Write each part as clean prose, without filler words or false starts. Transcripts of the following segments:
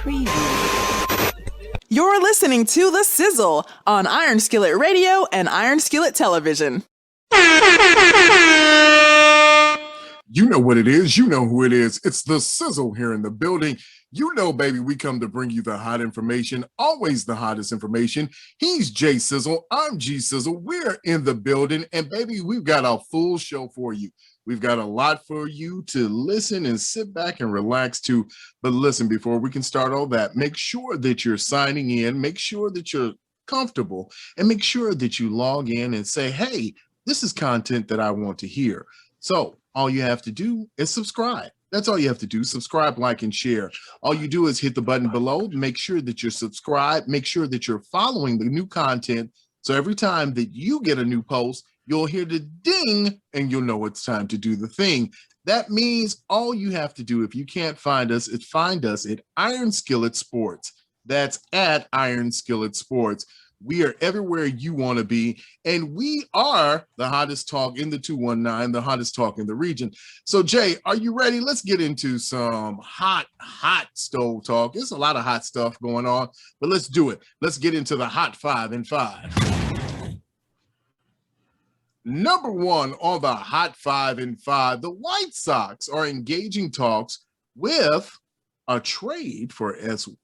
Preview. You're listening to The Sizzle on Iron Skillet Radio and Iron Skillet Television. You know what it is. You know who it is. It's The Sizzle here in the building. You know, baby, we come to bring you the hot information, always the hottest information. He's J Sizzle. I'm G Sizzle. We're in the building, and baby, we've got a full show for you. We've got a lot for you to listen and sit back and relax to. But listen, before we can start all that, make sure that you're signing in, make sure that you're comfortable, and make sure that you log in and say, hey, this is content that I want to hear. So all you have to do is subscribe. That's all you have to do. Subscribe, like, and share. All you do is hit the button below. Make sure that you're subscribed. Make sure that you're following the new content. So every time that you get a new post, you'll hear the ding and you'll know it's time to do the thing. That means all you have to do, if you can't find us, is find us at Iron Skillet Sports. That's at Iron Skillet Sports. We are everywhere you want to be, and we are the hottest talk in the 219, the hottest talk in the region. So, Jay, are you ready? Let's get into some hot stove talk. There's a lot of hot stuff going on, but let's do it. Let's get into the hot 5 and 5. Number one on the hot 5 and 5, the White Sox are engaging talks with a trade for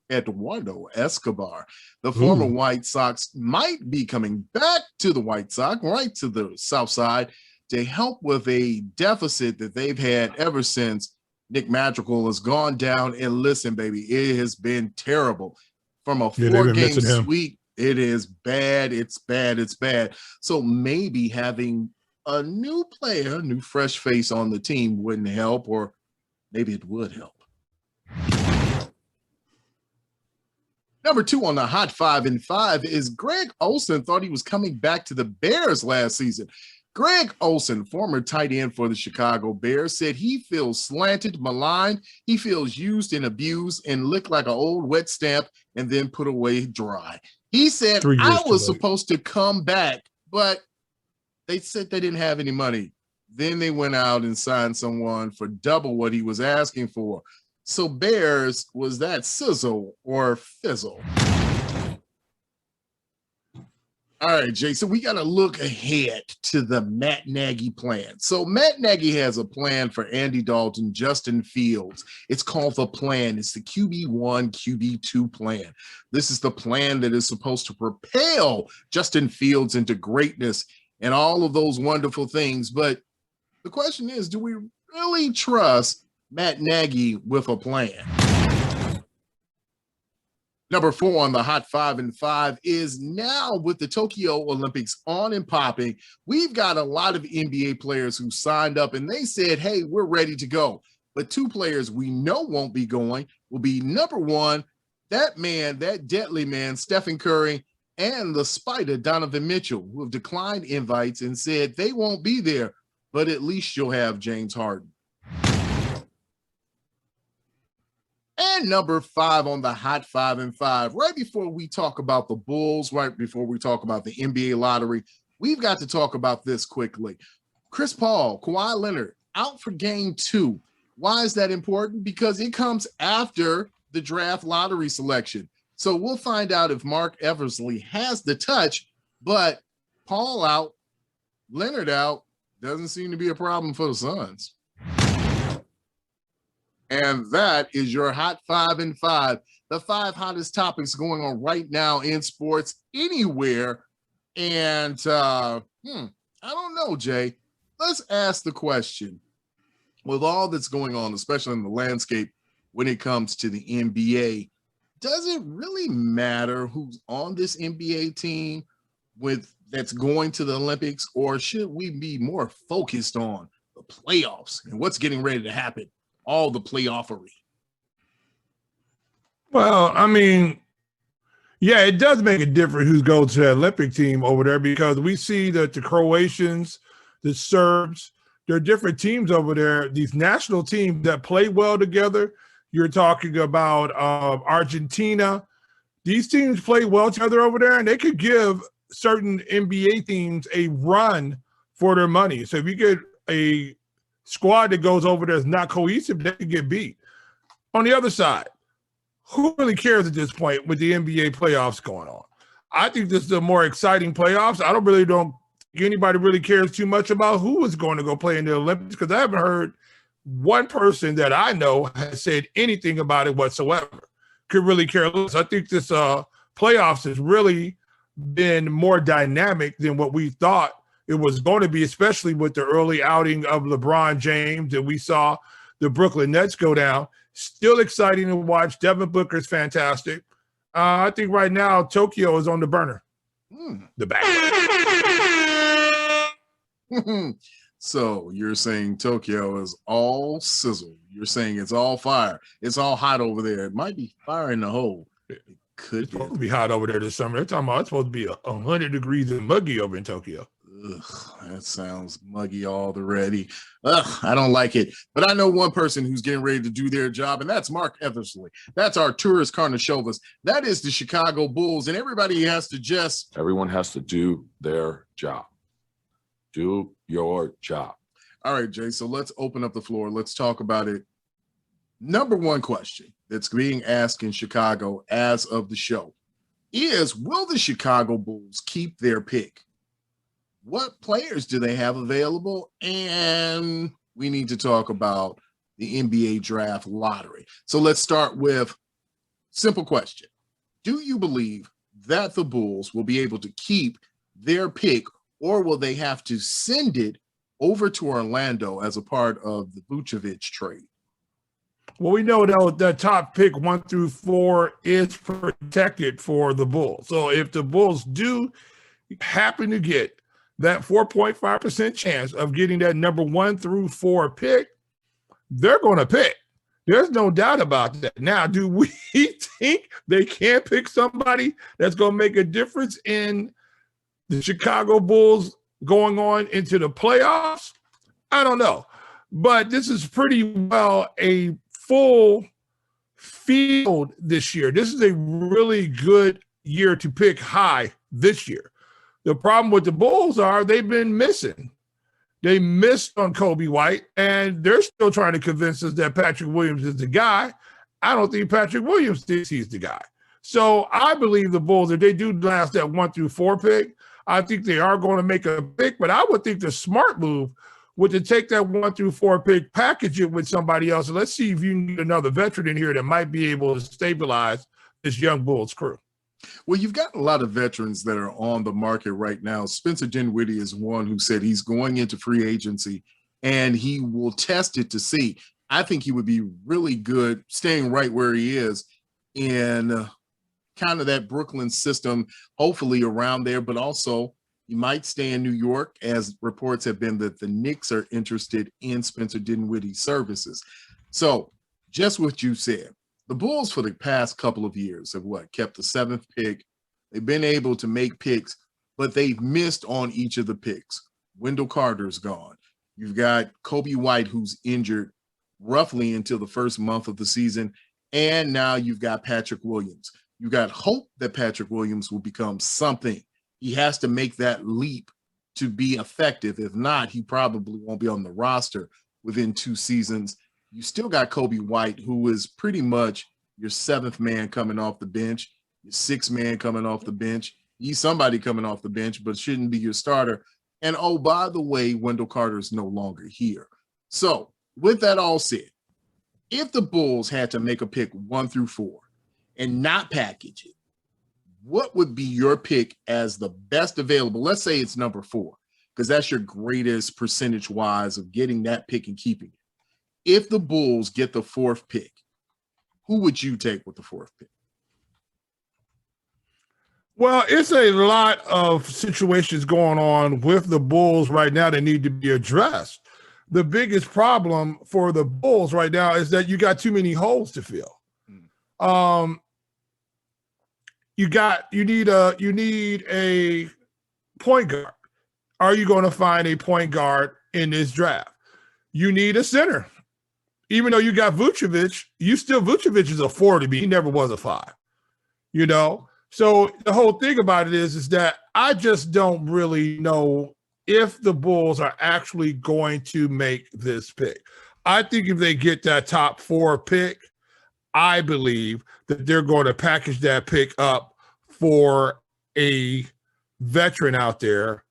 Eduardo Escobar. The former White Sox might be coming back to the White Sox, right to the South Side, to help with a deficit that they've had ever since Nick Madrigal has gone down. And listen, baby, it has been terrible. From a 4-game sweep, it is bad. It's bad. It's bad. So maybe having a new player, new fresh face on the team wouldn't help, or maybe it would help. Number two on the hot 5 and 5 is Greg Olsen thought he was coming back to the Bears last season. Greg Olsen, former tight end for the Chicago Bears, said he feels slanted, maligned, he feels used and abused and licked like an old wet stamp and then put away dry. He said, I was supposed to come back, but they said they didn't have any money. Then they went out and signed someone for double what he was asking for. So Bears, was that sizzle or fizzle? All right, Jason, we got to look ahead to the Matt Nagy plan. So Matt Nagy has a plan for Andy Dalton, Justin Fields. It's called the plan. It's the QB1, QB2 plan. This is the plan that is supposed to propel Justin Fields into greatness and all of those wonderful things. But the question is, do we really trust Matt Nagy with a plan? Number 4 on the hot 5 and 5 is now with the Tokyo Olympics on and popping. We've got a lot of NBA players who signed up and they said, hey, we're ready to go. But 2 players we know won't be going will be number 1, that man, that deadly man, Stephen Curry, and the spider, Donovan Mitchell, who have declined invites and said they won't be there, but at least you'll have James Harden. And number 5 on the hot 5 and 5, right before we talk about the Bulls, right before we talk about the NBA lottery, we've got to talk about this quickly. Chris Paul, Kawhi Leonard, out for game 2. Why is that important? Because it comes after the draft lottery selection. So we'll find out if Mark Eversley has the touch, but Paul out, Leonard out, doesn't seem to be a problem for the Suns. And that is your hot 5 and 5, the 5 hottest topics going on right now in sports anywhere. And I don't know, Jay. Let's ask the question. With all that's going on, especially in the landscape when it comes to the NBA, does it really matter who's on this NBA team that's going to the Olympics, or should we be more focused on the playoffs and what's getting ready to happen? All the playoffery. Well, I mean, yeah, it does make a difference who goes to the Olympic team over there, because we see that the Croatians, the Serbs, there are different teams over there, these national teams that play well together. You're talking about Argentina. These teams play well together over there, and they could give certain NBA teams a run for their money. So if you get a squad that goes over there is not cohesive, they could get beat. On the other side, who really cares at this point with the NBA playoffs going on? I think this is a more exciting playoffs. I don't think anybody really cares too much about who is going to go play in the Olympics, because I haven't heard one person that I know has said anything about it whatsoever. Could really care less. I think this playoffs has really been more dynamic than what we thought it was going to be, especially with the early outing of LeBron James, and we saw the Brooklyn Nets go down. Still exciting to watch. Devin Booker's fantastic. I think right now Tokyo is on the burner. The back. So you're saying Tokyo is all sizzle. You're saying it's all fire. It's all hot over there. It might be fire in the hole. It could It's supposed to be hot over there this summer. They're talking about it's supposed to be 100 degrees and muggy over in Tokyo. Ugh, that sounds muggy already. Ugh, I don't like it. But I know one person who's getting ready to do their job, and that's Mark Eversley. That's our tourist Karnashovas. That is the Chicago Bulls, and everybody has to just... Everyone has to do their job. Do your job. All right, Jay, so let's open up the floor. Let's talk about it. Number one question that's being asked in Chicago as of the show is, will the Chicago Bulls keep their pick? What players do they have available? And we need to talk about the NBA draft lottery. So let's start with simple question. Do you believe that the Bulls will be able to keep their pick, or will they have to send it over to Orlando as a part of the Vucevic trade? Well, we know that the top pick 1 through 4 is protected for the Bulls. So if the Bulls do happen to get that 4.5% chance of getting that number 1 through 4 pick, they're going to pick. There's no doubt about that. Now, do we think they can pick somebody that's going to make a difference in the Chicago Bulls going on into the playoffs? I don't know. But this is pretty well a full field this year. This is a really good year to pick high this year. The problem with the Bulls are they've been missing. They missed on Kobe White, and they're still trying to convince us that Patrick Williams is the guy. I don't think Patrick Williams thinks he's the guy. So I believe the Bulls, if they do last that 1 through 4 pick, I think they are going to make a pick, but I would think the smart move would to take that 1 through 4 pick, package it with somebody else, and let's see if you can get another veteran in here that might be able to stabilize this young Bulls crew. Well, you've got a lot of veterans that are on the market right now. Spencer Dinwiddie is one who said he's going into free agency and he will test it to see. I think he would be really good staying right where he is in kind of that Brooklyn system, hopefully around there, but also he might stay in New York, as reports have been that the Knicks are interested in Spencer Dinwiddie's services. So just what you said, the Bulls for the past couple of years have kept the 7th pick. They've been able to make picks, but they've missed on each of the picks. Wendell Carter's gone. You've got Kobe White, who's injured roughly until the first month of the season. And now you've got Patrick Williams. You got hope that Patrick Williams will become something. He has to make that leap to be effective. If not, he probably won't be on the roster within 2 seasons. You still got Kobe White, who is pretty much your 7th man coming off the bench, your 6th man coming off the bench. He's somebody coming off the bench, but shouldn't be your starter. And, oh, by the way, Wendell Carter is no longer here. So with that all said, if the Bulls had to make a pick 1 through 4 and not package it, what would be your pick as the best available? Let's say it's number 4, because that's your greatest percentage-wise of getting that pick and keeping it. If the Bulls get the 4th pick, who would you take with the 4th pick? Well, it's a lot of situations going on with the Bulls right now that need to be addressed. The biggest problem for the Bulls right now is that you got too many holes to fill. You need a point guard. Are you going to find a point guard in this draft? You need a center. Even though you got Vucevic, Vucevic is a 4 to me. He never was a 5, you know? So the whole thing about it is that I just don't really know if the Bulls are actually going to make this pick. I think if they get that top 4 pick, I believe that they're going to package that pick up for a veteran out there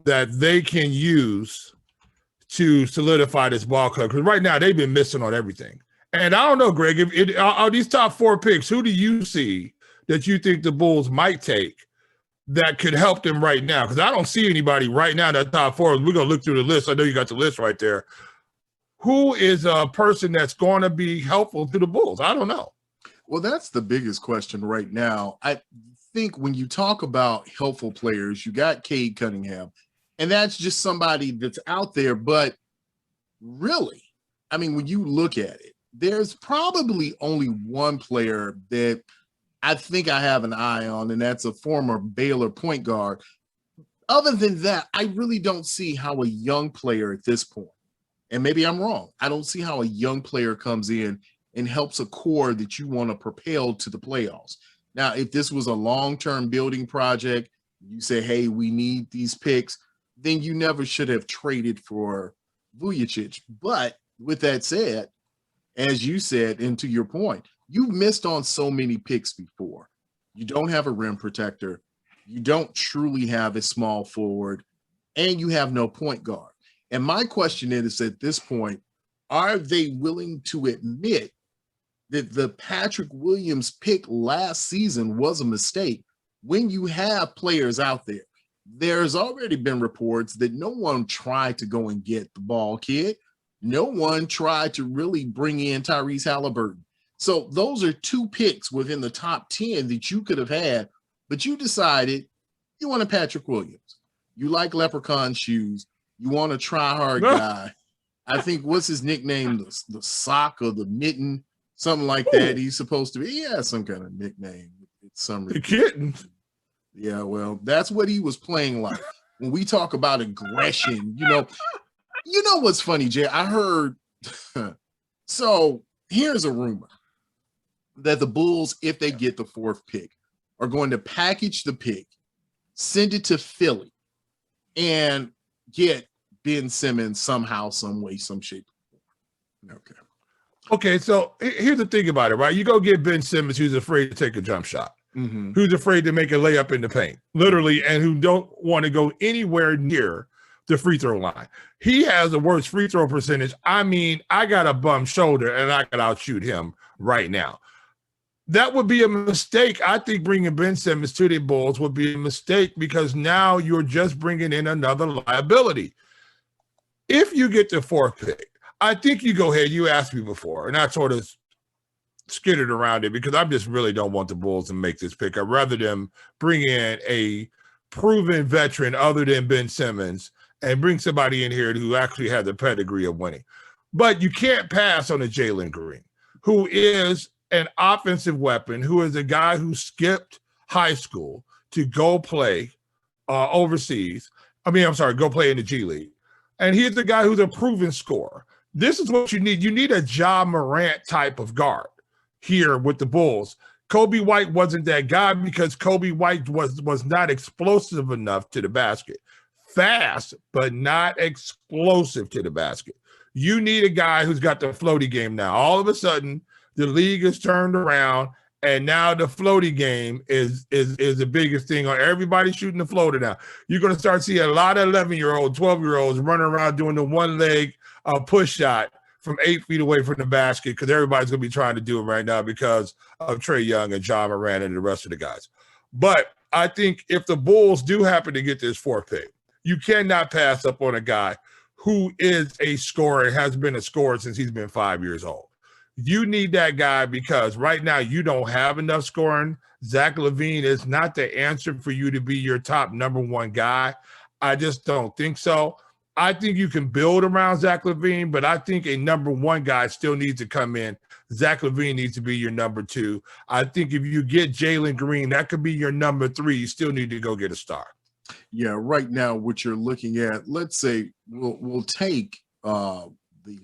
that they can use to solidify this ball club. Because right now they've been missing on everything. And I don't know, Greg, are these top 4 picks, who do you see that you think the Bulls might take that could help them right now? Because I don't see anybody right now in that top 4. We're going to look through the list. I know you got the list right there. Who is a person that's going to be helpful to the Bulls? I don't know. Well, that's the biggest question right now. I think when you talk about helpful players, you got Cade Cunningham, and that's just somebody that's out there. But really, I mean, when you look at it, there's probably only one player that I think I have an eye on, and that's a former Baylor point guard. Other than that, I really don't see how a young player at this point, and maybe I'm wrong, I don't see how a young player comes in and helps a core that you want to propel to the playoffs. Now, if this was a long-term building project, you say, hey, we need these picks, then you never should have traded for Vujacic. But with that said, as you said, and to your point, you've missed on so many picks before. You don't have a rim protector. You don't truly have a small forward, and you have no point guard. And my question is, at this point, are they willing to admit that the Patrick Williams pick last season was a mistake when you have players out there? There's already been reports that no one tried to go and get the ball kid. No one tried to really bring in Tyrese Halliburton. So those are 2 picks within the top 10 that you could have had, but you decided you want a Patrick Williams. You like leprechaun shoes. You want a try-hard guy. I think, what's his nickname? The sock or the mitten, something like that. He's supposed to be. He has some kind of nickname. It's some the kitten. Yeah, well, that's what he was playing like. When we talk about aggression, you know what's funny, Jay? I heard. So here's a rumor that the Bulls, if they get the 4th pick, are going to package the pick, send it to Philly, and get Ben Simmons somehow, some way, some shape. Okay, so here's the thing about it, right? You go get Ben Simmons, who's afraid to take a jump shot, who's afraid to make a layup in the paint, literally, and who don't want to go anywhere near the free throw line. He has the worst free throw percentage. I mean, I got a bum shoulder, and I could outshoot him right now. That would be a mistake. I think bringing Ben Simmons to the Bulls would be a mistake because now you're just bringing in another liability. If you get the 4th pick, I think you go ahead. You asked me before, and I sort of skittered around it because I just really don't want the Bulls to make this pick. I'd rather them bring in a proven veteran other than Ben Simmons and bring somebody in here who actually has the pedigree of winning. But you can't pass on a Jalen Green, who is an offensive weapon, who is a guy who skipped high school to go play overseas. Go play in the G League. And he's the guy who's a proven scorer. This is what you need. You need a Ja Morant type of guard here with the Bulls. Kobe White wasn't that guy because Kobe White was not explosive enough to the basket. Fast, but not explosive to the basket. You need a guy who's got the floaty game now. All of a sudden, the league is turned around, and now the floaty game is the biggest thing on everybody shooting the floater now. You're going to start seeing a lot of 11-year-olds, 12-year-olds running around doing the one-leg push shot from 8 feet away from the basket because everybody's going to be trying to do it right now because of Trae Young and Ja Morant and the rest of the guys. But I think if the Bulls do happen to get this 4th pick, you cannot pass up on a guy who is a scorer, has been a scorer since he's been 5 years old. You need that guy because right now you don't have enough scoring. Zach LaVine is not the answer for you to be your top number 1 guy. I just don't think so. I think you can build around Zach LaVine, but I think a number 1 guy still needs to come in. Zach LaVine needs to be your number 2. I think if you get Jalen Green, that could be your number 3. You still need to go get a star. Yeah, right now what you're looking at, let's say we'll take the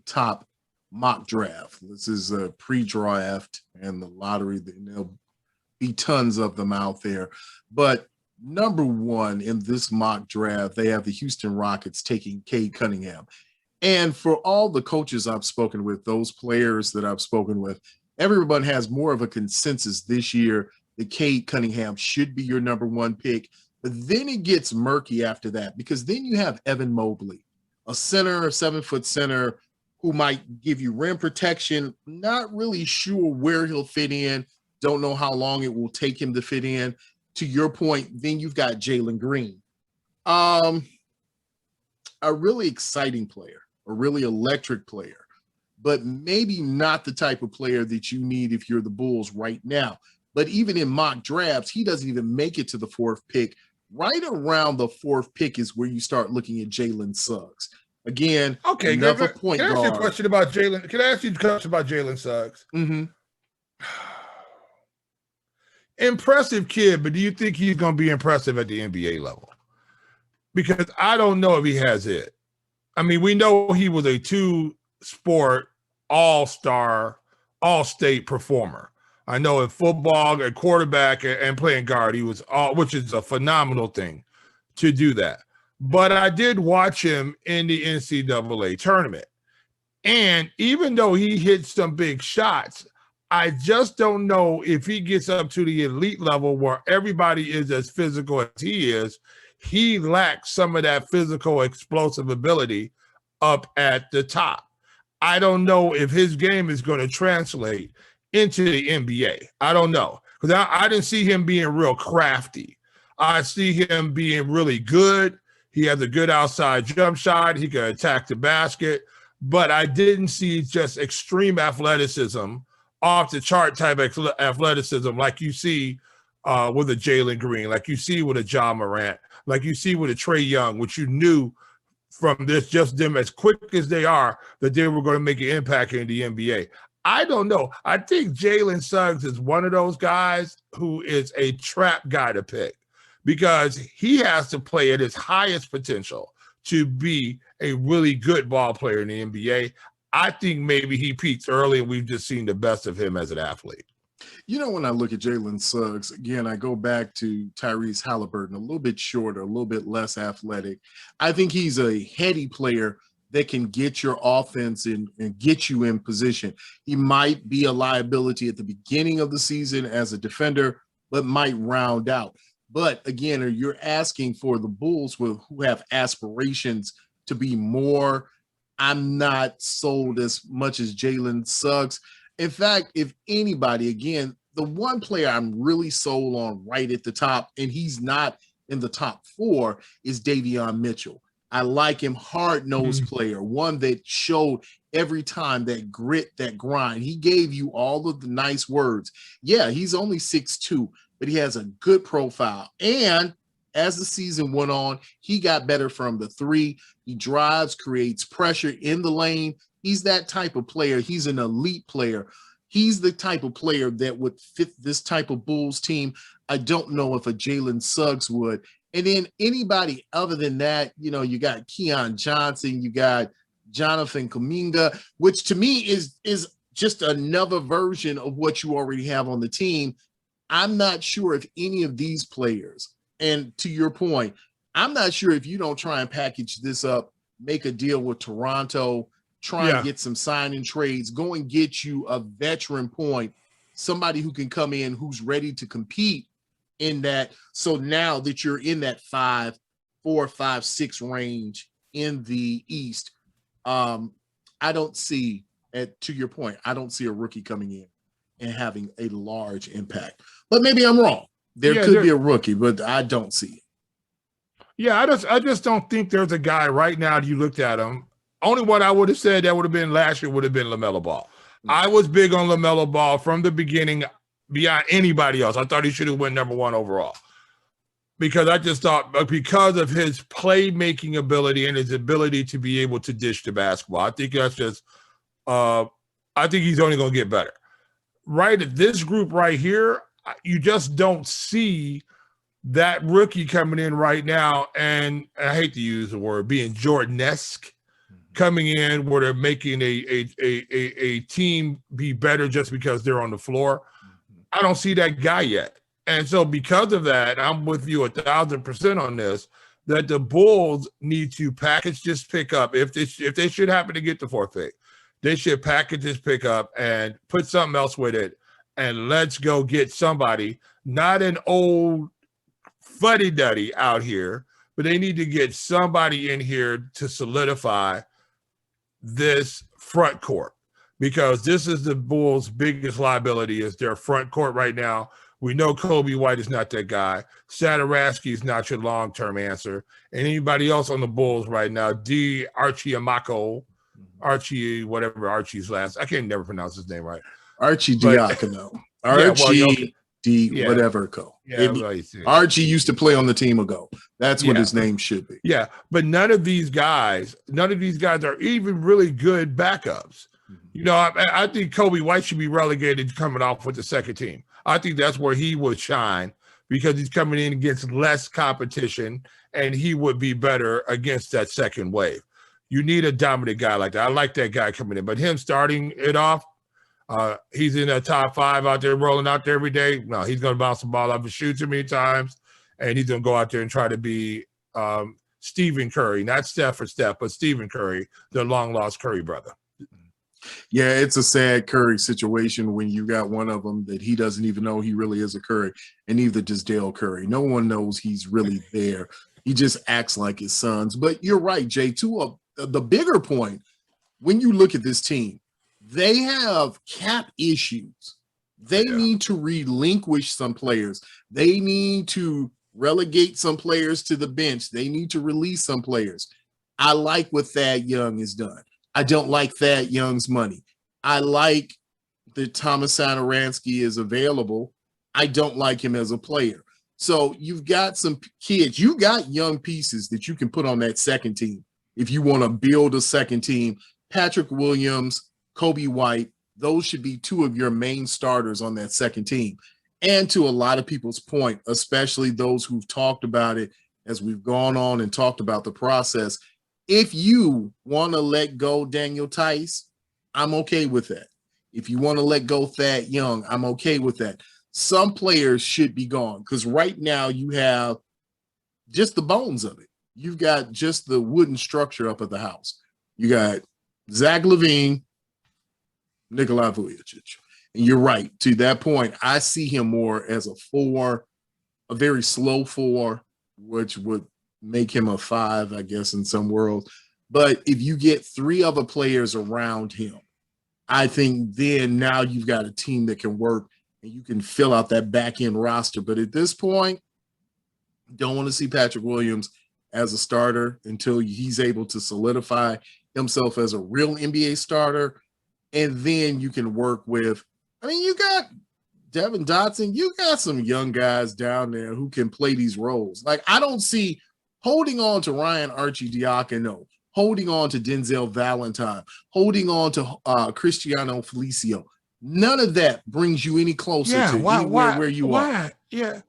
top mock draft. This is a pre-draft and the lottery. There'll be tons of them out there. But number 1 in this mock draft, they have the Houston Rockets taking Cade Cunningham. And for all the coaches I've spoken with, those players that I've spoken with, everyone has more of a consensus this year that Cade Cunningham should be your number one pick. But then it gets murky after that, because then you have Evan Mobley, a center, a 7-foot center who might give you rim protection. Not really sure where he'll fit in. Don't know how long it will take him to fit in. To your point, then you've got Jalen Green. A really exciting player, a really electric player, but maybe not the type of player that you need if you're the Bulls right now. But even in mock drafts, he doesn't even make it to the 4th pick. Right around the 4th pick is where you start looking at Jalen Suggs. Again, okay, another point guard. Can I ask you a question about Jalen? Can I ask you a question about Jalen Suggs? Mm-hmm. Impressive kid, but do you think he's going to be impressive at the NBA level? Because I don't know if he has it. I mean, we know he was a 2-sport all-star, all-state performer. I know in football, at quarterback, and playing guard, he was all, which is a phenomenal thing to do that. But I did watch him in the NCAA tournament. And even though he hit some big shots, I just don't know if he gets up to the elite level where everybody is as physical as he is. He lacks some of that physical explosive ability up at the top. I don't know if his game is going to translate into the NBA. I don't know, because I didn't see him being real crafty. I see him being really good. He has a good outside jump shot. He can attack the basket, but I didn't see just extreme athleticism, off the chart type athleticism like you see with a Jalen Green, like you see with a Ja Morant, like you see with a Trae Young, which you knew from this, just them as quick as they are, that they were going to make an impact in the NBA. I don't know. I think Jalen Suggs is one of those guys who is a trap guy to pick, because he has to play at his highest potential to be a really good ball player in the NBA. I think maybe he peaks early and we've just seen the best of him as an athlete. You know, when I look at Jalen Suggs, again, I go back to Tyrese Halliburton, a little bit shorter, a little bit less athletic. I think he's a heady player that can get your offense and get you in position. He might be a liability at the beginning of the season as a defender, but might round out. But again, you're asking for the Bulls who have aspirations to be more. I'm not sold as much as Jalen Suggs. In fact, if anybody, again, the one player I'm really sold on right at the top, and he's not in the top 4, is Davion Mitchell. I like him, hard-nosed player, one that showed every time that grit, that grind. He gave you all of the nice words. Yeah, he's only 6'2", but he has a good profile. And as the season went on, he got better from the 3. He drives, creates pressure in the lane. He's that type of player. He's an elite player. He's the type of player that would fit this type of Bulls team. I don't know if a Jalen Suggs would. And then anybody other than that, you know, you got Keon Johnson, you got Jonathan Kuminga, which to me is just another version of what you already have on the team. I'm not sure if any of these players, and to your point, I'm not sure if you don't try and package this up, make a deal with Toronto, try and get some signing trades, go and get you a veteran point, somebody who can come in who's ready to compete in that. So now that you're in that 5, 4, 5, 6 range in the East, I don't see, to your point, I don't see a rookie coming in and having a large impact. But maybe I'm wrong. There could be a rookie, but I don't see it. Yeah, I just don't think there's a guy right now that you looked at him. Only one I would have said that would have been last year would have been LaMelo Ball. I was big on LaMelo Ball from the beginning beyond anybody else. I thought he should have went number 1 overall, because I just thought, because of his playmaking ability and his ability to be able to dish the basketball, I think that's just I think he's only going to get better. Right at this group right here, you just don't see that rookie coming in right now, and I hate to use the word, being Jordan-esque, coming in where they're making a team be better just because they're on the floor. I don't see that guy yet. And so because of that, I'm with you 1,000% on this, that the Bulls need to package this pickup, if they should happen to get the 4th pick, They should package this pickup and put something else with it, and let's go get somebody, not an old fuddy-duddy out here, but they need to get somebody in here to solidify this front court, because this is the Bulls' biggest liability is their front court right now. We know Kobe White is not that guy. Satoransky is not your long-term answer. And anybody else on the Bulls right now, Archie, whatever Archie's last. I can't never pronounce his name right. Archie Diacono. Archie whatever go. Archie used to play on the team ago. That's what his name should be. Yeah, but none of these guys are even really good backups. You know, I think Kobe White should be relegated coming off with the second team. I think that's where he would shine, because he's coming in against less competition and he would be better against that second wave. You need a dominant guy like that. I like that guy coming in, but him starting it off, he's in the top 5 out there rolling out there every day. No, he's going to bounce the ball off his shoe too many times, and he's going to go out there and try to be Stephen Curry, not Steph or Steph, but Stephen Curry, the long-lost Curry brother. Yeah, it's a sad Curry situation when you got one of them that he doesn't even know he really is a Curry, and neither does Dale Curry. No one knows he's really there. He just acts like his sons. But you're right, Jay, to the bigger point, when you look at this team, they have cap issues. They need to relinquish some players. They need to relegate some players to the bench. They need to release some players. I like what Thad Young has done. I don't like Thad Young's money. I like that Thomas Satoransky is available. I don't like him as a player. So you've got some kids. You got young pieces that you can put on that second team if you want to build a second team. Patrick Williams, Kobe White, those should be 2 of your main starters on that second team. And to a lot of people's point, especially those who've talked about it as we've gone on and talked about the process, if you want to let go Daniel Tice, I'm okay with that. If you want to let go Thad Young, I'm okay with that. Some players should be gone, because right now you have just the bones of it. You've got just the wooden structure up at the house. You got Zach LaVine, Nikolai Vujicic. And you're right. To that point, I see him more as a 4, a very slow 4, which would make him a 5, I guess, in some worlds. But if you get 3 other players around him, I think then now you've got a team that can work and you can fill out that back end roster. But at this point, don't want to see Patrick Williams as a starter until he's able to solidify himself as a real NBA starter. And then you can work with, I mean, you got Devin Dotson, you got some young guys down there who can play these roles. Like, I don't see holding on to Ryan Arcidiacono, holding on to Denzel Valentine, holding on to Cristiano Felicio. None of that brings you any closer to where you are. Yeah.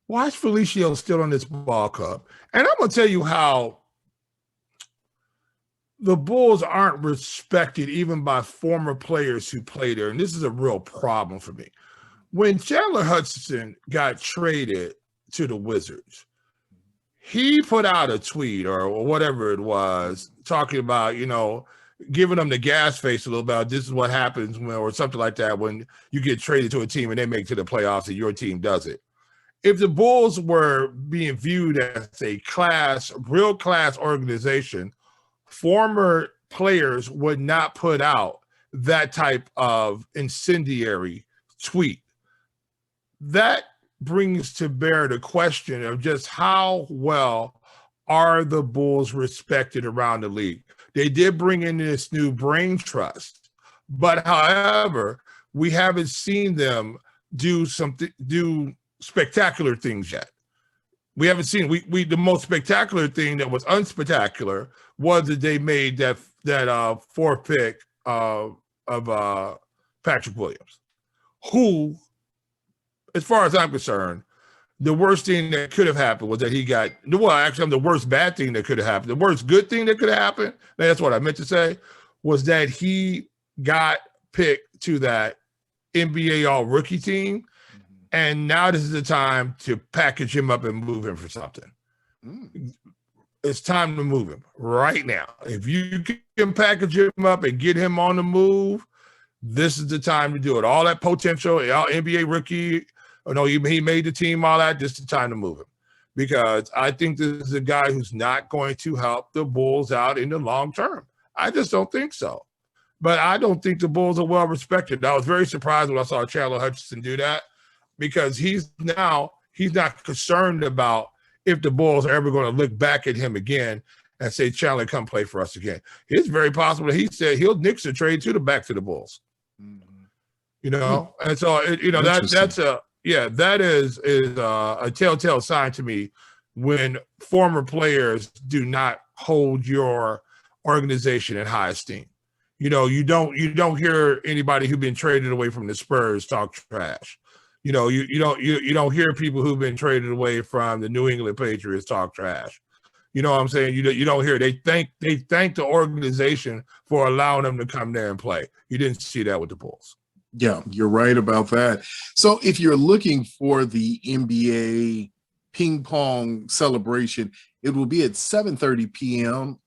Why is Felicio still on this ball club? And I'm going to tell you how the Bulls aren't respected even by former players who play there. And this is a real problem for me. When Chandler Hudson got traded to the Wizards, he put out a tweet or whatever it was talking about, you know, giving them the gas face a little bit. This is what happens when, or something like that, when you get traded to a team and they make it to the playoffs and your team does it. If the Bulls were being viewed as a real class organization, former players would not put out that type of incendiary tweet. That brings to bear the question of just how well are the Bulls respected around the league. They did bring in this new brain trust, but however, we haven't seen them do spectacular things yet. We haven't seen the most spectacular thing that was unspectacular was that they made that 4th pick of Patrick Williams, who, as far as I'm concerned, the worst thing that could have happened was that he got, well, actually, the worst bad thing that could have happened, the worst good thing that could have happened, that's what I meant to say, was that he got picked to that NBA All-Rookie team, and now this is the time to package him up and move him for something. it's time to move him right now. If you can package him up and get him on the move, this is the time to do it. All that potential, NBA rookie, he made the team, all that, this is the time to move him. Because I think this is a guy who's not going to help the Bulls out in the long term. I just don't think so. But I don't think the Bulls are well respected. I was very surprised when I saw Chandler Hutchison do that, because he's not concerned about if the Bulls are ever going to look back at him again and say, Chandler, come play for us again. It's very possible that he said he'll nix the trade back to the Bulls. You know, and so that is a telltale sign to me when former players do not hold your organization in high esteem. You know, you don't hear anybody who's been traded away from the Spurs talk trash. You know, you don't hear people who've been traded away from the New England Patriots talk trash. You know what I'm saying? You don't hear they thank the organization for allowing them to come there and play. You didn't see that with the Bulls. Yeah, you're right about that. So if you're looking for the NBA ping pong celebration, it will be at 7:30 p.m.,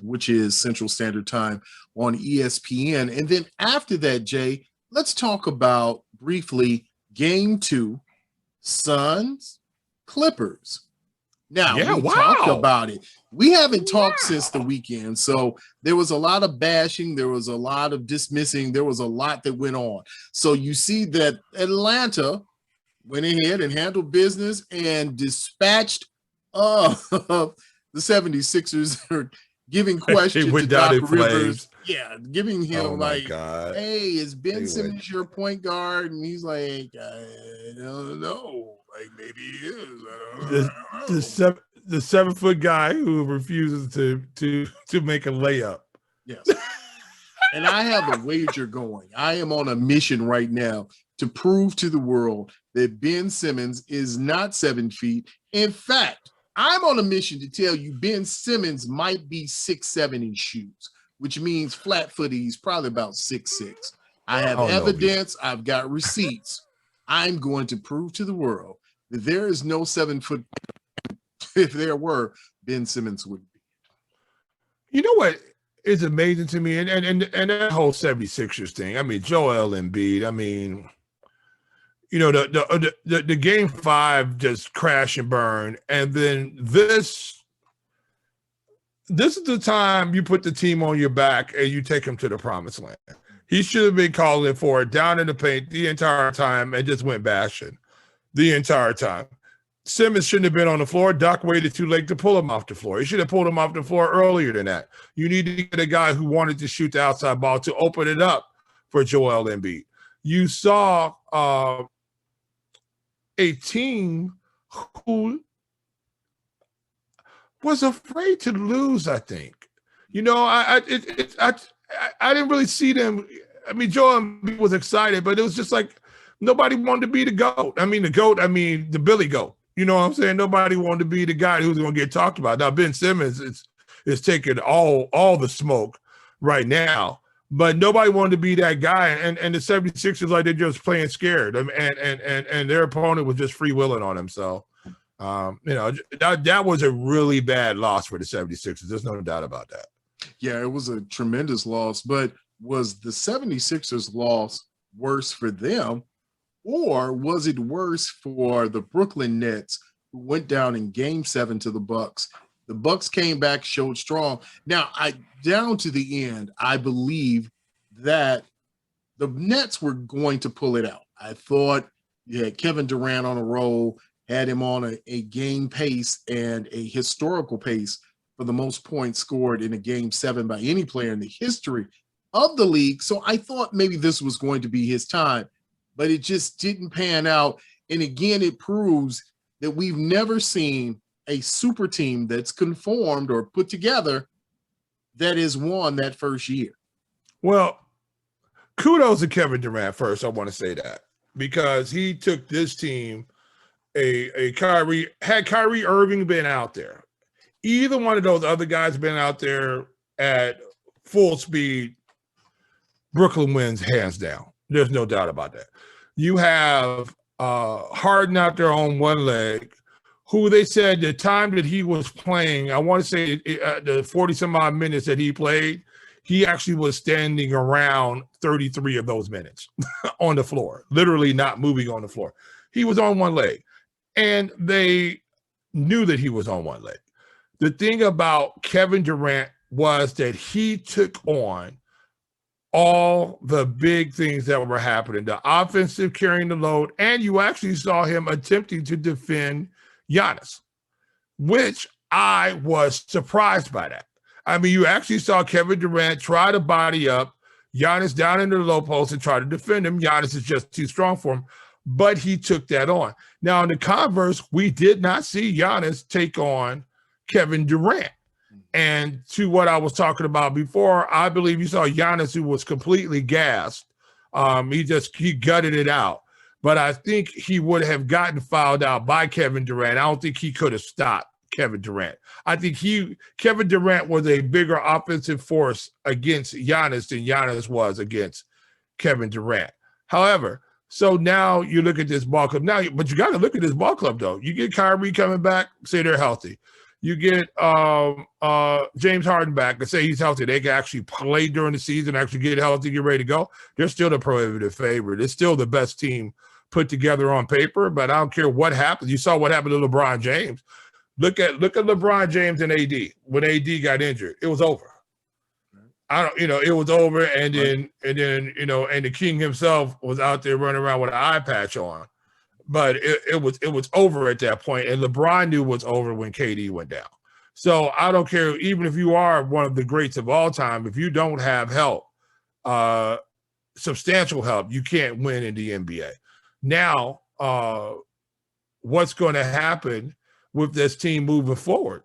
which is Central Standard Time on ESPN. And then after that, Jay, let's talk about briefly Game 2, Suns, Clippers. Now, we talked about it. We haven't talked since the weekend, so there was a lot of bashing. There was a lot of dismissing. There was a lot that went on. So you see that Atlanta went ahead and handled business and dispatched the 76ers, giving questions to Doc Rivers. Yeah, giving him hey, is Ben Simmons your point guard? And he's like, I don't know. Like, maybe he is. I don't know. The 7-foot guy who refuses to make a layup. Yes. And I have a wager going. I am on a mission right now to prove to the world that Ben Simmons is not 7 feet. In fact, I'm on a mission to tell you Ben Simmons might be 6'7" in shoes, which means flat-footed. He's probably about 6'6". I have evidence. I've got receipts. I'm going to prove to the world that there is no 7 foot. If there were, Ben Simmons would be. You know what is amazing to me? And that whole 76ers thing. I mean, Joel Embiid. I mean, you know, the game 5 just crash and burn. And then this is the time you put the team on your back and you take them to the promised land. He should have been calling for it down in the paint the entire time and just went bashing the entire time. Simmons shouldn't have been on the floor. Doc waited too late to pull him off the floor. He should have pulled him off the floor earlier than that. You need to get a guy who wanted to shoot the outside ball to open it up for Joel Embiid. You saw a team who was afraid to lose, I think. You know, I didn't really see them. I mean, Joel Embiid was excited, but it was just like nobody wanted to be the GOAT. I mean, the Billy GOAT. You know what I'm saying? Nobody wanted to be the guy who's going to get talked about. Now, Ben Simmons is taking all the smoke right now, but nobody wanted to be that guy. And the 76ers, like, they're just playing scared. And their opponent was just freewheeling on him. So, you know, that was a really bad loss for the 76ers. There's no doubt about that. Yeah, it was a tremendous loss, but was the 76ers loss worse for them, or was it worse for the Brooklyn Nets, who went down in Game 7 to the Bucks? The Bucks came back, showed strong. Now, down to the end, I believe that the Nets were going to pull it out. I thought you had Kevin Durant on a roll, had him on a game pace and a historical pace for the most points scored in a Game 7 by any player in the history of the league. So I thought maybe this was going to be his time, but it just didn't pan out. And again, it proves that we've never seen a super team that's conformed or put together that has won that first year. Well, kudos to Kevin Durant first. I want to say that because he took this team, had Kyrie Irving been out there, either one of those other guys been out there at full speed, Brooklyn wins hands down. There's no doubt about that. You have Harden out there on one leg, who they said the time that he was playing, I want to say the 40 some odd minutes that he played, he actually was standing around 33 of those minutes on the floor, literally not moving on the floor. He was on one leg, and they knew that he was on one leg. The thing about Kevin Durant was that he took on all the big things that were happening, the offensive carrying the load, and you actually saw him attempting to defend Giannis, which I was surprised by that. I mean, you actually saw Kevin Durant try to body up Giannis down into the low post and try to defend him. Giannis is just too strong for him, but he took that on. Now, in the converse, we did not see Giannis take on Kevin Durant. And to what I was talking about before, I believe you saw Giannis, who was completely gassed. He gutted it out. But I think he would have gotten fouled out by Kevin Durant. I don't think he could have stopped Kevin Durant. I think Kevin Durant was a bigger offensive force against Giannis than Giannis was against Kevin Durant. However, so now you look at this ball club. But you got to look at this ball club, though. You get Kyrie coming back, say they're healthy. You get James Harden back and say he's healthy. They can actually play during the season, actually get healthy, get ready to go. They're still the prohibitive favorite. It's still the best team put together on paper, but I don't care what happens. You saw what happened to LeBron James. Look at LeBron James and AD. When AD got injured, it was over. It was over, and then the king himself was out there running around with an eye patch on. But it was over at that point, and LeBron knew it was over when KD went down. So I don't care, even if you are one of the greats of all time, if you don't have help, substantial help, you can't win in the NBA. Now, what's going to happen with this team moving forward?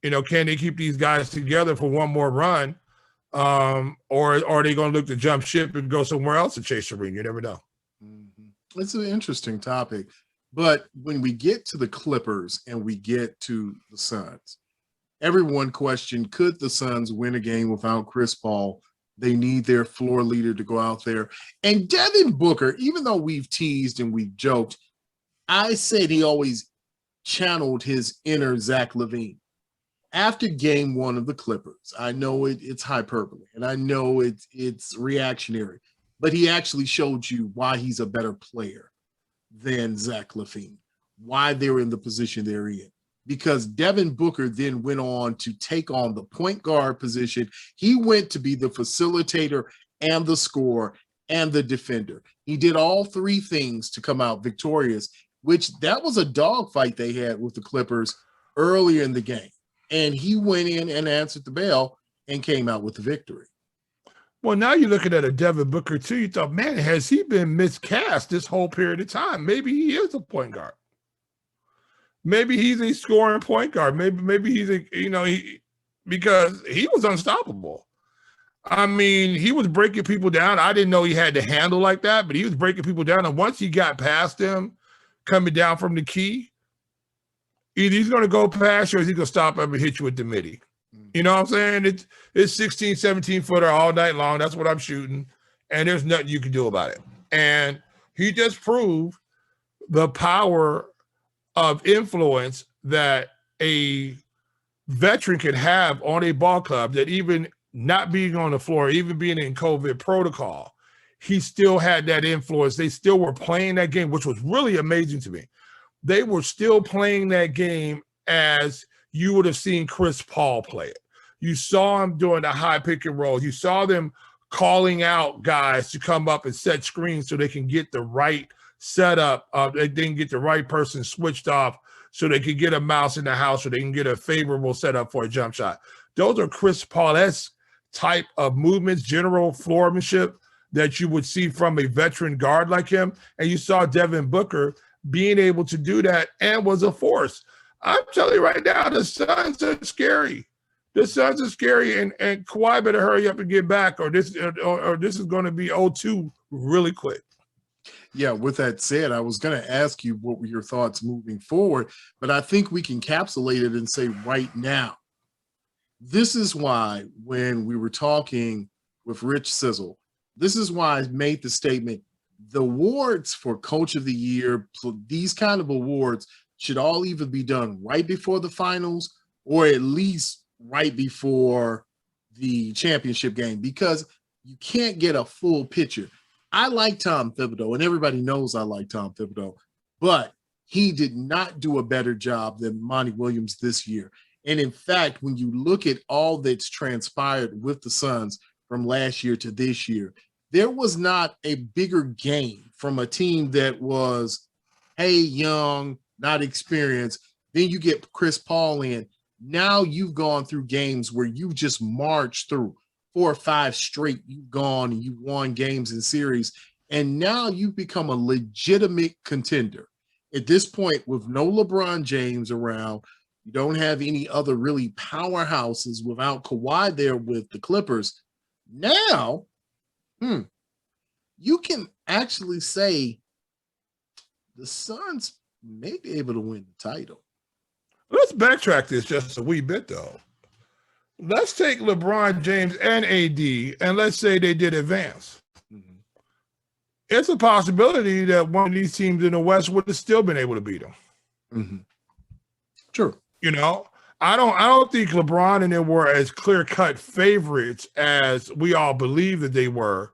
Can they keep these guys together for one more run, or are they going to look to jump ship and go somewhere else and chase a ring? You never know. It's an interesting topic, but when we get to the Clippers and we get to the Suns, everyone questioned, could the Suns win a game without Chris Paul? They need their floor leader to go out there. And Devin Booker, even though we've teased and we've joked, I said he always channeled his inner Zach LaVine. After game one of the Clippers, I know it's hyperbole, and I know it's reactionary, but he actually showed you why he's a better player than Zach LaVine, why they're in the position they're in. Because Devin Booker then went on to take on the point guard position. He went to be the facilitator and the scorer and the defender. He did all three things to come out victorious, which that was a dogfight they had with the Clippers earlier in the game. And he went in and answered the bell and came out with the victory. Well, now you're looking at a Devin Booker, too. You thought, man, has he been miscast this whole period of time? Maybe he is a point guard. Maybe he's a scoring point guard. Maybe he's because he was unstoppable. I mean, he was breaking people down. I didn't know he had to handle like that, but he was breaking people down. And once he got past them, coming down from the key, either he's going to go past you or he's going to stop up and hit you with the midi. You know what I'm saying? It's 16, 17-footer all night long. That's what I'm shooting. And there's nothing you can do about it. And he just proved the power of influence that a veteran can have on a ball club, that even not being on the floor, even being in COVID protocol, he still had that influence. They still were playing that game, which was really amazing to me. They were still playing that game as you would have seen Chris Paul play it. You saw him doing the high pick and roll. You saw them calling out guys to come up and set screens so they can get the right setup. They didn't get the right person switched off so they could get a mouse in the house, so they can get a favorable setup for a jump shot. Those are Chris Paul-esque type of movements, general floormanship that you would see from a veteran guard like him. And you saw Devin Booker being able to do that and was a force. I'm telling you right now, the Suns are scary. The Suns are scary, and Kawhi better hurry up and get back, or this is going to be 0-2 really quick. Yeah, with that said, I was going to ask you what were your thoughts moving forward, but I think we can encapsulate it and say right now, this is why when we were talking with Rich Sizzle, this is why I made the statement, the awards for Coach of the Year, these kind of awards should all either be done right before the finals or at least right before the championship game, because you can't get a full picture. I like Tom Thibodeau, and everybody knows I like Tom Thibodeau, but he did not do a better job than Monty Williams this year. And in fact, when you look at all that's transpired with the Suns from last year to this year, there was not a bigger game from a team that was, hey, young, not experienced. Then you get Chris Paul in. Now you've gone through games where you just marched through 4 or 5 straight. You've gone and you've won games and series. And now you've become a legitimate contender. At this point, with no LeBron James around, you don't have any other really powerhouses without Kawhi there with the Clippers. Now, you can actually say the Suns may be able to win the title. Let's backtrack this just a wee bit, though. Let's take LeBron James and AD, and let's say they did advance. Mm-hmm. It's a possibility that one of these teams in the West would have still been able to beat them. Mm-hmm. Sure. You know, I don't think LeBron and them were as clear-cut favorites as we all believe that they were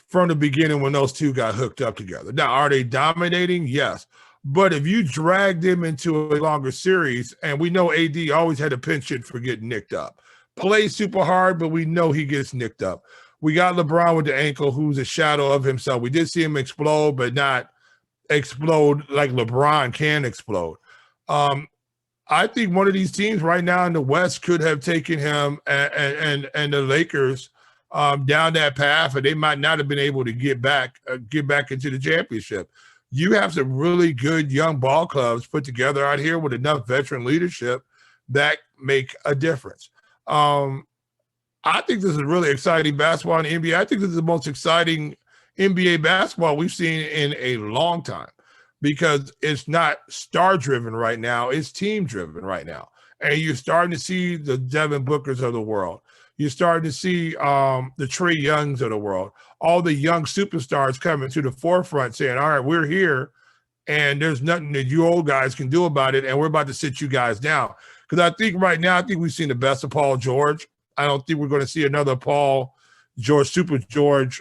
from the beginning when those two got hooked up together. Now, are they dominating? Yes. But if you drag them into a longer series, and we know AD always had a penchant for getting nicked up. Plays super hard, but we know he gets nicked up. We got LeBron with the ankle, who's a shadow of himself. We did see him explode, but not explode like LeBron can explode. I think one of these teams right now in the West could have taken him and the Lakers down that path, and they might not have been able to get back into the championship. You have some really good young ball clubs put together out here with enough veteran leadership that make a difference. I think this is really exciting basketball in the NBA. I think this is the most exciting NBA basketball we've seen in a long time, because it's not star-driven right now. It's team-driven right now. And you're starting to see the Devin Bookers of the world. You're starting to see the Trae Youngs of the world, all the young superstars coming to the forefront saying, all right, we're here, and there's nothing that you old guys can do about it, and we're about to sit you guys down. Because I think right now, I think we've seen the best of Paul George. I don't think we're going to see another Paul George, Super George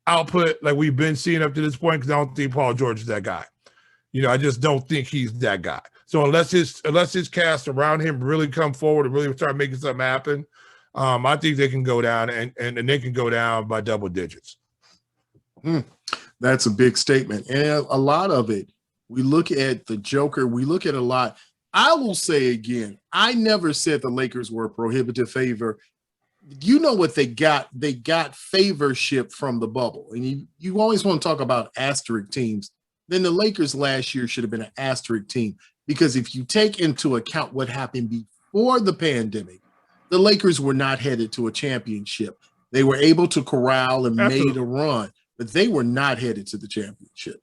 output like we've been seeing up to this point, because I don't think Paul George is that guy. You know, I just don't think he's that guy. So unless his cast around him really come forward and really start making something happen, I think they can go down and they can go down by double digits. That's a big statement. And a lot of it, we look at the Joker, we look at a lot. I will say again, I never said the Lakers were a prohibitive favor. You know what they got? They got favorship from the bubble. And you always want to talk about asterisk teams. Then the Lakers last year should have been an asterisk team, because if you take into account what happened before the pandemic, the Lakers were not headed to a championship. They were able to corral and made a run, but they were not headed to the championship.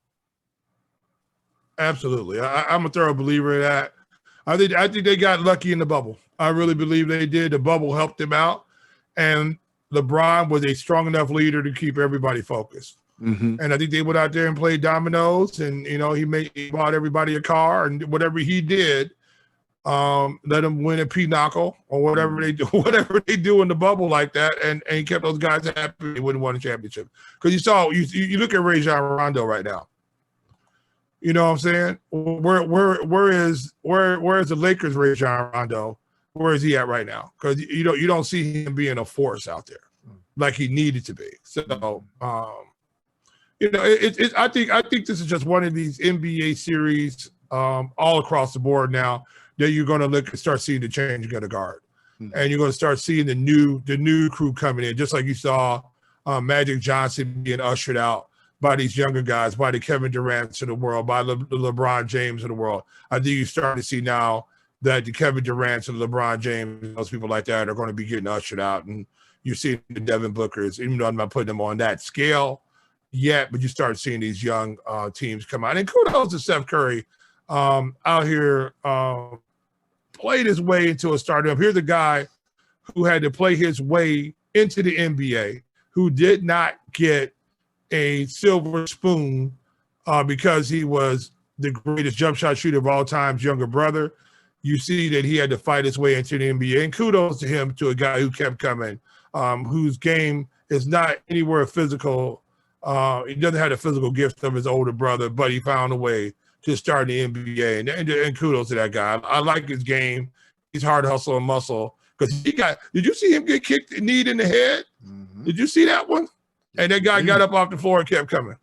Absolutely. I'm a thorough believer in that. I think they got lucky in the bubble. I really believe they did. The bubble helped them out, and LeBron was a strong enough leader to keep everybody focused. Mm-hmm. And I think they went out there and played dominoes, and he bought everybody a car, and whatever he did, let them win a pinochle or whatever they do in the bubble like that, and he kept those guys happy. They wouldn't win a championship, because you look at Rajon Rondo right now. You know what I'm saying? Where is the Lakers' Rajon Rondo? Where is he at right now? Because you don't see him being a force out there like he needed to be. So I think this is just one of these NBA series all across the board now that you're going to look and start seeing the changing of the guard, and you're going to start seeing the new crew coming in, just like you saw Magic Johnson being ushered out by these younger guys, by the Kevin Durant's of the world, by the LeBron James of the world. I think you're starting to see now that the Kevin Durant's and LeBron James, those people like that, are going to be getting ushered out, and you're seeing the Devin Bookers, even though I'm not putting them on that scale yet, but you start seeing these young teams come out. And kudos to Steph Curry out here played his way into a stardom. Here's a guy who had to play his way into the NBA, who did not get a silver spoon because he was the greatest jump shot shooter of all time's younger brother. You see that he had to fight his way into the NBA, and kudos to him, to a guy who kept coming, whose game is not anywhere physical. He doesn't have the physical gift of his older brother, but he found a way to start in the NBA, and kudos to that guy. I like his game. He's hard hustle and muscle, because did you see him get kicked knee in the head? Mm-hmm. Did you see that one? And that guy got up off the floor and kept coming,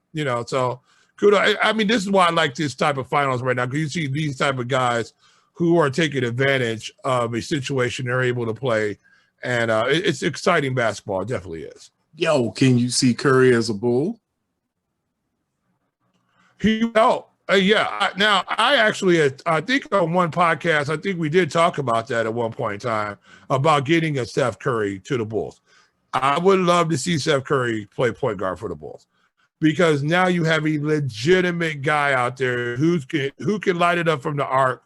so kudos. I mean, this is why I like this type of finals right now, because you see these type of guys who are taking advantage of a situation they're able to play. And it's exciting basketball. It definitely is. Yo, can you see Curry as a Bull? Now, I think on one podcast, I think we did talk about that at one point in time, about getting a Steph Curry to the Bulls. I would love to see Steph Curry play point guard for the Bulls, because now you have a legitimate guy out there who can light it up from the arc,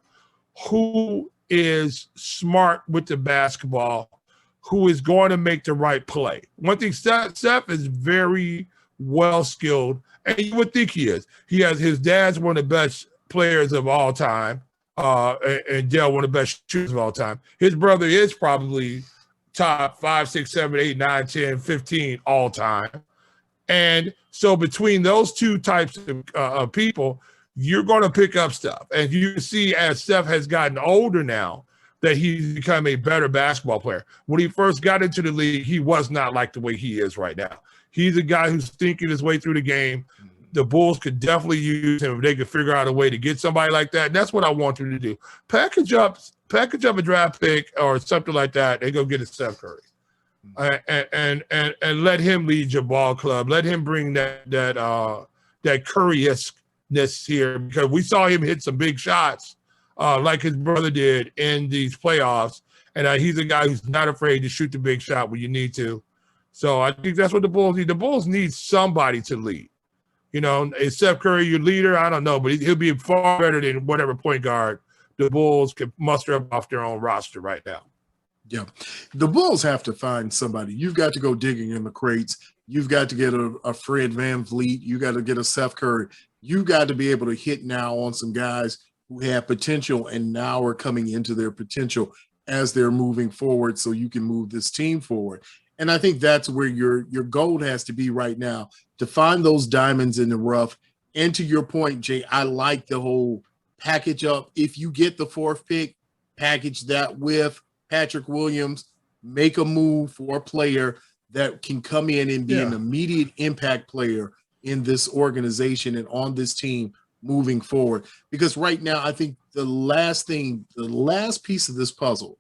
who is smart with the basketball, who is going to make the right play. One thing, Steph is very well skilled, and you would think he is. His dad's one of the best players of all time, and Dale, one of the best shooters of all time. His brother is probably top 5, 6, 7, 8, 9, 10, 15 all time. And so between those two types of people, you're going to pick up stuff. And you see, as Steph has gotten older now, that he's become a better basketball player. When he first got into the league, he was not like the way he is right now. He's a guy who's thinking his way through the game. The Bulls could definitely use him if they could figure out a way to get somebody like that. And that's what I want them to do. Package up a draft pick or something like that, and go get a Steph Curry. And let him lead your ball club. Let him bring that Curry-esque-ness here, because we saw him hit some big shots like his brother did in these playoffs. And he's a guy who's not afraid to shoot the big shot when you need to. So I think that's what the Bulls need. The Bulls need somebody to lead. Is Steph Curry your leader? I don't know, but he'll be far better than whatever point guard the Bulls can muster up off their own roster right now. Yeah. The Bulls have to find somebody. You've got to go digging in the crates. You've got to get a Fred VanVleet. You got to get a Steph Curry. You got to be able to hit now on some guys who have potential and now are coming into their potential as they're moving forward, so you can move this team forward. And I think that's where your goal has to be right now, to find those diamonds in the rough. And to your point, Jay, I like the whole package up. If you get the 4th pick, package that with Patrick Williams, make a move for a player that can come in and be an immediate impact player in this organization and on this team moving forward. Because right now, I think the last piece of this puzzle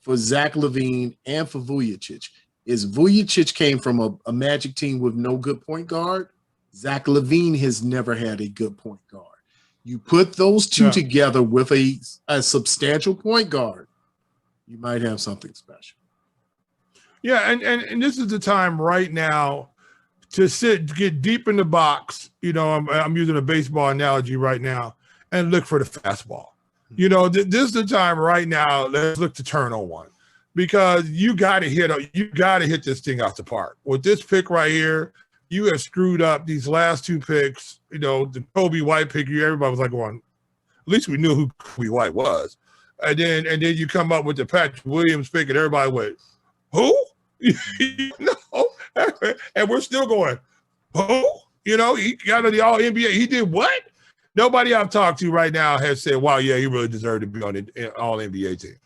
for Zach LaVine and for Vujacic is Vujacic came from a Magic team with no good point guard. Zach LaVine has never had a good point guard. You put those two together with a substantial point guard, you might have something special. Yeah, and this is the time right now to get deep in the box. I'm using a baseball analogy right now, and look for the fastball. This is the time right now. Let's look to turn on one, because you got to hit this thing out the park. With this pick right here, you have screwed up these last 2 picks. The Kobe White pick, everybody was like, "One." At least we knew who Kobe White was. And then you come up with the Patrick Williams pick, and everybody went, "Who?" And we're still going, "Who?" He got on the All NBA. He did what? Nobody I've talked to right now has said, "Wow, yeah, he really deserved to be on the All NBA team."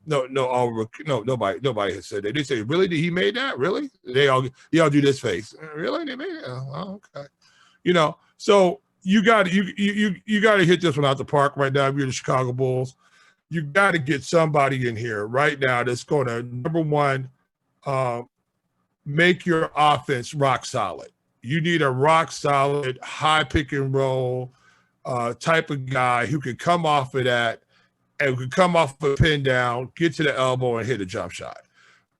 Nobody has said that. They say, "Really? Did he made that? Really?" They all do this face. Really? They made it? Oh, okay. So you got to hit this one out the park right now. If you're the Chicago Bulls, you got to get somebody in here right now that's going to, number one, make your offense rock solid. You need a rock solid, high pick and roll type of guy who can come off of that and can come off of a pin down, get to the elbow, and hit a jump shot.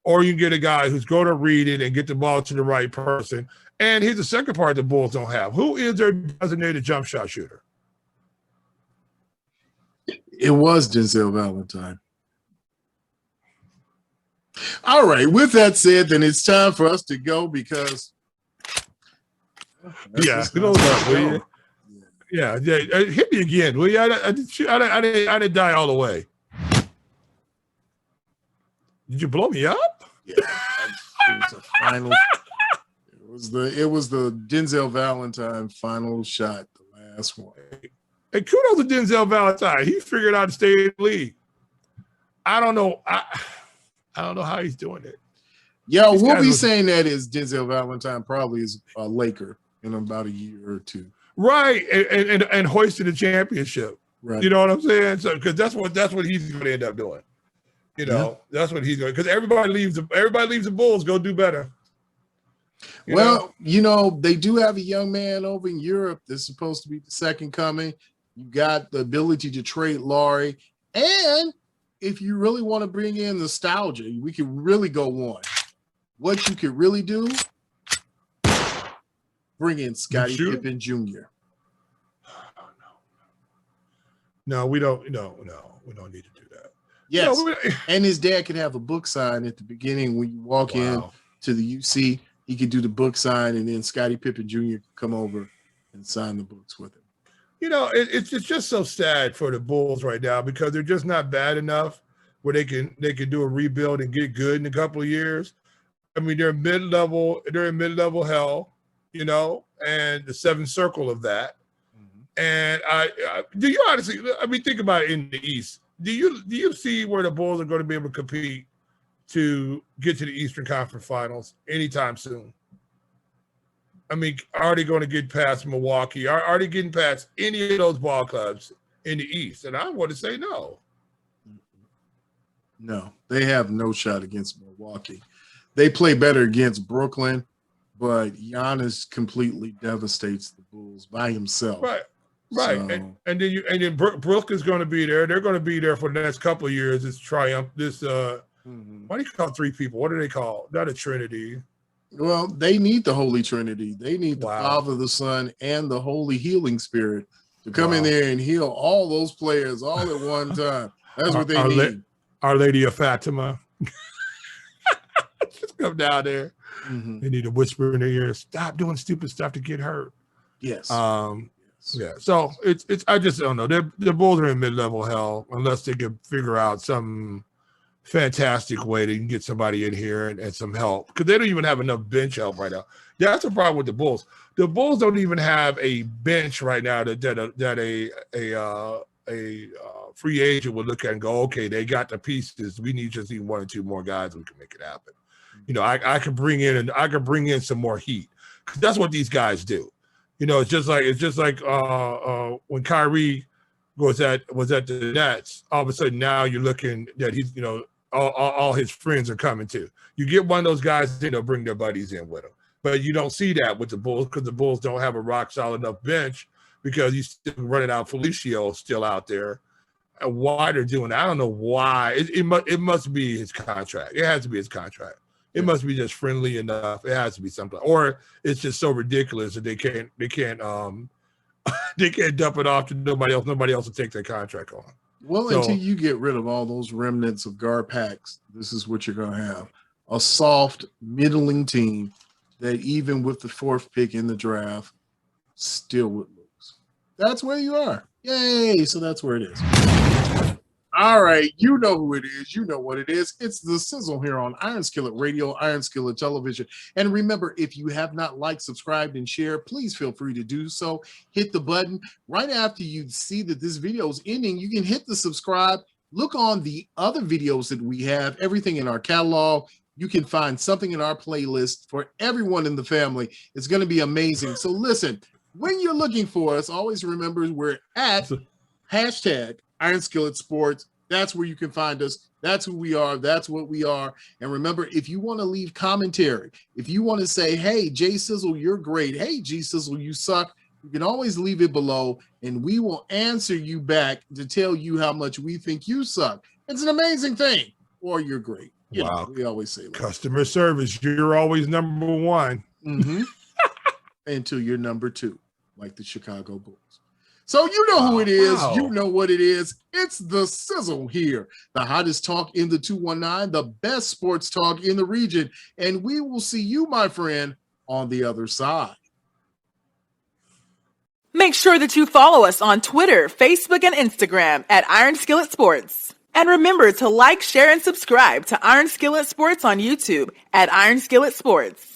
Or you can get a guy who's going to read it and get the ball to the right person. And here's the second part the Bulls don't have. Who is their designated jump shot shooter? It was Denzel Valentine. All right. With that said, then it's time for us to go, because Yeah, hit me again. Will you? I didn't die all the way. Did you blow me up? Yeah, it was a final. It was the Denzel Valentine final shot, the last one. And kudos to Denzel Valentine. He figured out to stay in the league. I don't know. I don't know how he's doing it. Yeah, we'll be saying that is Denzel Valentine probably is a Laker in about a year or two. Right, and hoisted a championship. Right. You know what I'm saying? So because that's what he's going to end up doing. You know, that's what he's going. Because everybody leaves the Bulls, go do better. You know, they do have a young man over in Europe that's supposed to be the second coming. You got the ability to trade Laurie, and if you really want to bring in nostalgia, we could really go on. What you could really do, bring in Scottie Pippen Jr. No, we don't. No, we don't need to do that. Yes, and his dad could have a book sign at the beginning when you walk in to the UC. He could do the book sign, and then Scottie Pippen Jr. could come over and sign the books with him. You know, it's just so sad for the Bulls right now because they're just not bad enough where they can do a rebuild and get good in a couple of years. I mean, they're mid-level hell, you know, and the seventh circle of that. And do you honestly? I mean, think about it in the East. Do you see where the Bulls are going to be able to compete to get to the Eastern Conference Finals anytime soon? I mean, are they going to get past Milwaukee? Are they getting past any of those ball clubs in the East? And I want to say no. No, they have no shot against Milwaukee. They play better against Brooklyn, but Giannis completely devastates the Bulls by himself. Right. So, and then Brooke is going to be there. They're going to be there for the next couple of years. This triumph. This why do you call three people? What do they call? Not a trinity. Well, they need the Holy Trinity. They need the Father, the Son, and the Holy Healing Spirit to come in there and heal all those players all at one time. That's what they need. Our Lady of Fatima. Just come down there. They need to whisper in their ear, stop doing stupid stuff to get hurt. Yes. Yeah. So it's I just don't know. The Bulls are in mid-level hell unless they can figure out some fantastic way to get somebody in here and some help, because they don't even have enough bench help right now. That's the problem with the Bulls. The Bulls don't even have a bench right now that a free agent would look at and go, okay, they got the pieces. We need just even one or two more guys. We can make it happen. You know, I could bring in some more heat, because that's what these guys do. You know, it's just like when Kyrie was at the Nets. All of a sudden now you're looking that he's, you know, all his friends are coming too. You get one of those guys, they'll bring their buddies in with them. But you don't see that with the Bulls, because the Bulls don't have a rock solid enough bench, because you still running out Felicio still out there. And why they're doing that, I don't know why. It must be his contract. It has to be his contract. It must be just friendly enough. It has to be something, or it's just so ridiculous that they can't they can't dump it off to nobody else. Nobody else will take their contract on. Well, until you get rid of all those remnants of guard packs, this is what you're going to have: a soft, middling team that, even with the fourth pick in the draft, still would lose. That's where you are. Yay! So that's where it is. All right, you know who it is. You know what it is. It's the Sizzle here on Iron Skillet Radio, Iron Skillet Television. And remember, if you have not liked, subscribed, and shared, please feel free to do so. Hit the button. Right after you see that this video is ending, you can hit the subscribe. Look on the other videos that we have, everything in our catalog. You can find something in our playlist for everyone in the family. It's going to be amazing. So listen, when you're looking for us, always remember we're at hashtag Iron Skillet Sports. That's where you can find us. That's who we are. That's what we are. And remember, if you want to leave commentary, if you want to say, hey, J Sizzle, you're great. Hey, G Sizzle, you suck. You can always leave it below, and we will answer you back to tell you how much we think you suck. It's an amazing thing. Or you're great. You know, we always say that. Customer service, you're always number one. Until you're number two, like the Chicago Bulls. So you know who it is. You know what it is. It's the Sizzle here. The hottest talk in the 219, the best sports talk in the region. And we will see you, my friend, on the other side. Make sure that you follow us on Twitter, Facebook, and Instagram at Iron Skillet Sports. And remember to like, share, and subscribe to Iron Skillet Sports on YouTube at Iron Skillet Sports.